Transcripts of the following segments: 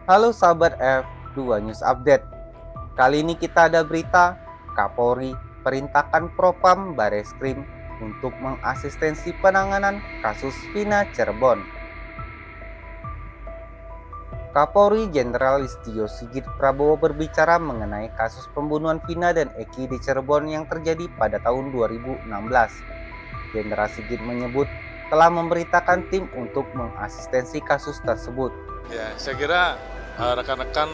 Halo sahabat F2 News Update. Kali ini kita ada berita Kapolri perintahkan Propam Bareskrim untuk mengasistensi penanganan kasus Vina Cirebon. Kapolri Jenderal Listio Sigit Prabowo berbicara mengenai kasus pembunuhan Vina dan Eki di Cirebon yang terjadi pada tahun 2016. Jenderal Sigit menyebut telah memerintahkan tim untuk mengasistensi kasus tersebut. Ya, saya kira rekan-rekan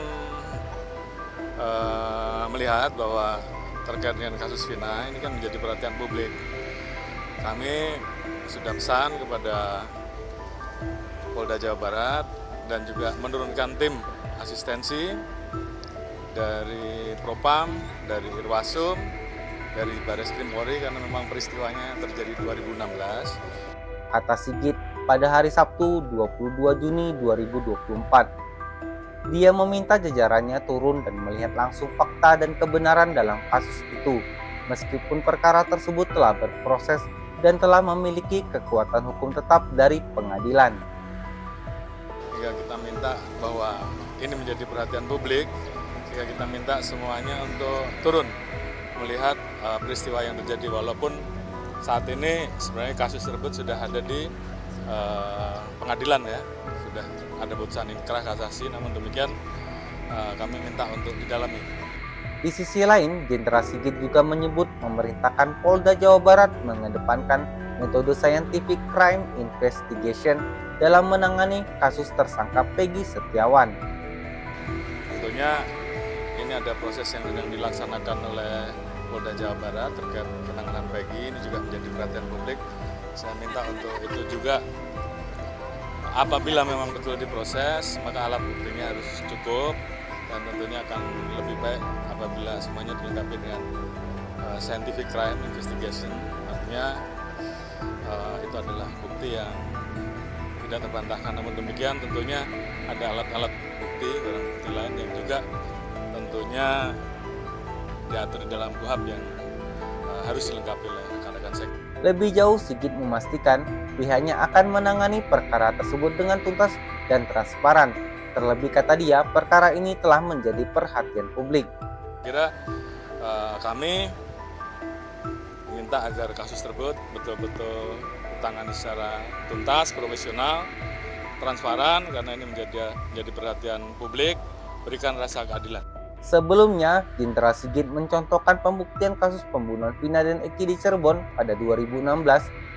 melihat bahwa terkait dengan kasus Vina ini kan menjadi perhatian publik. Kami sudah pesan kepada Polda Jawa Barat dan juga menurunkan tim asistensi dari Propam, dari Irwasum, dari Bareskrim Polri karena memang peristiwanya terjadi 2016. Kata Sigit pada hari Sabtu 22 Juni 2024. Dia meminta jajarannya turun dan melihat langsung fakta dan kebenaran dalam kasus itu, meskipun perkara tersebut telah berproses dan telah memiliki kekuatan hukum tetap dari pengadilan. Sehingga kita minta bahwa ini menjadi perhatian publik, sehingga kita minta semuanya untuk turun melihat peristiwa yang terjadi, walaupun saat ini sebenarnya kasus tersebut sudah ada di pengadilan ya, sudah ada putusan inkrah kasasi, namun demikian kami minta untuk didalami. Di sisi lain, Jenderal Sigit juga menyebut memerintahkan Polda Jawa Barat mengedepankan metode scientific crime investigation dalam menangani kasus tersangka Peggy Setiawan. Tentunya ini ada proses yang sedang dilaksanakan oleh Polda Jawa Barat terkait penanganan Peggy, ini juga menjadi perhatian publik. Saya minta untuk itu juga, apabila memang betul diproses, maka alat buktinya harus cukup dan tentunya akan lebih baik apabila semuanya dilengkapi dengan scientific crime investigation. Artinya itu adalah bukti yang tidak terbantahkan. Namun demikian tentunya ada alat-alat bukti, barang bukti lain yang juga tentunya diatur di dalam KUHP yang harus dilengkapi oleh rekan-rekan sektor. Lebih jauh, Sigit memastikan pihaknya akan menangani perkara tersebut dengan tuntas dan transparan. Terlebih, kata dia, perkara ini telah menjadi perhatian publik. Kira kami minta agar kasus tersebut betul-betul ditangani secara tuntas, profesional, transparan, karena ini menjadi perhatian publik, berikan rasa keadilan. Sebelumnya, Jenderal Sigit mencontohkan pembuktian kasus pembunuhan Vina dan Eki di Cirebon pada 2016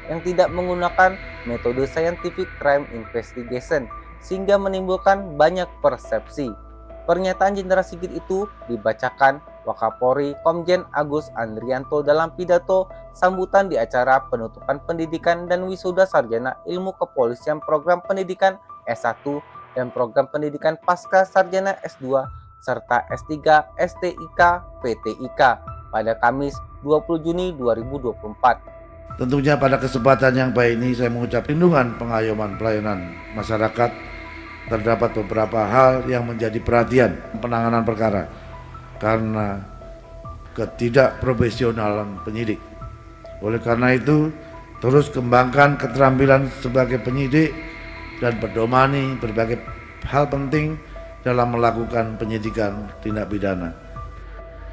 yang tidak menggunakan metode scientific crime investigation sehingga menimbulkan banyak persepsi. Pernyataan Jenderal Sigit itu dibacakan Wakapolri Komjen Agus Andrianto dalam pidato sambutan di acara penutupan pendidikan dan wisuda sarjana ilmu kepolisian program pendidikan S1 dan program pendidikan pasca sarjana S2 serta S3 STIK PTIK pada Kamis 20 Juni 2024. Tentunya pada kesempatan yang baik ini saya mengucap perlindungan pengayoman pelayanan masyarakat. Terdapat beberapa hal yang menjadi perhatian penanganan perkara karena ketidakprofesionalan penyidik. Oleh karena itu, terus kembangkan keterampilan sebagai penyidik dan pedomani berbagai hal penting dalam melakukan penyidikan tindak pidana.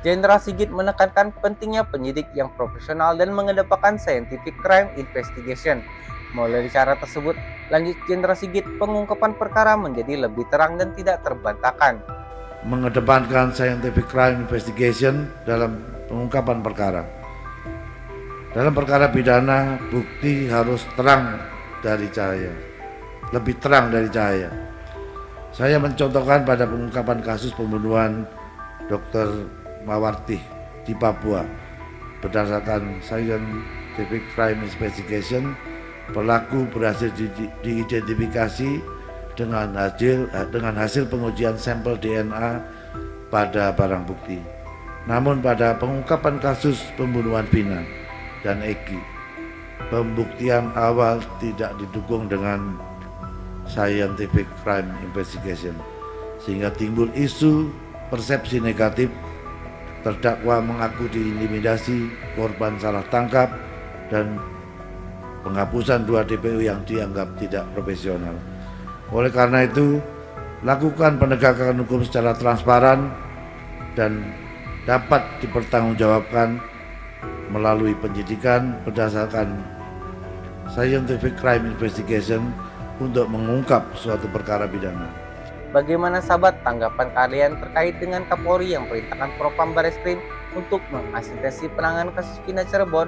Jenderal Sigit menekankan pentingnya penyidik yang profesional dan mengedepankan scientific crime investigation. Mulai dari cara tersebut, lanjut Jenderal Sigit, pengungkapan perkara menjadi lebih terang dan tidak terbantahkan. Mengedepankan scientific crime investigation dalam pengungkapan perkara. Dalam perkara pidana, bukti harus terang dari cahaya, lebih terang dari cahaya. Saya mencontohkan pada pengungkapan kasus pembunuhan Dr. Mawarti di Papua. Berdasarkan scientific crime investigation, pelaku berhasil diidentifikasi dengan hasil pengujian sampel DNA pada barang bukti. Namun pada pengungkapan kasus pembunuhan Vina dan Eki, pembuktian awal tidak didukung dengan scientific crime investigation, sehingga timbul isu persepsi negatif, terdakwa mengaku diintimidasi, korban salah tangkap, dan penghapusan 2 DPO yang dianggap tidak profesional. Oleh karena itu, lakukan penegakan hukum secara transparan dan dapat dipertanggungjawabkan melalui penyidikan berdasarkan scientific crime investigation untuk mengungkap suatu perkara pidana. Bagaimana sahabat tanggapan kalian terkait dengan Kapolri yang perintahkan Propam Bareskrim untuk mengasistensi penanganan kasus Pindah Cirebon?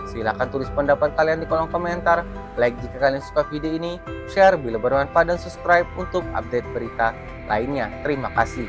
Silahkan tulis pendapat kalian di kolom komentar, like jika kalian suka video ini, share bila bermanfaat dan subscribe untuk update berita lainnya. Terima kasih.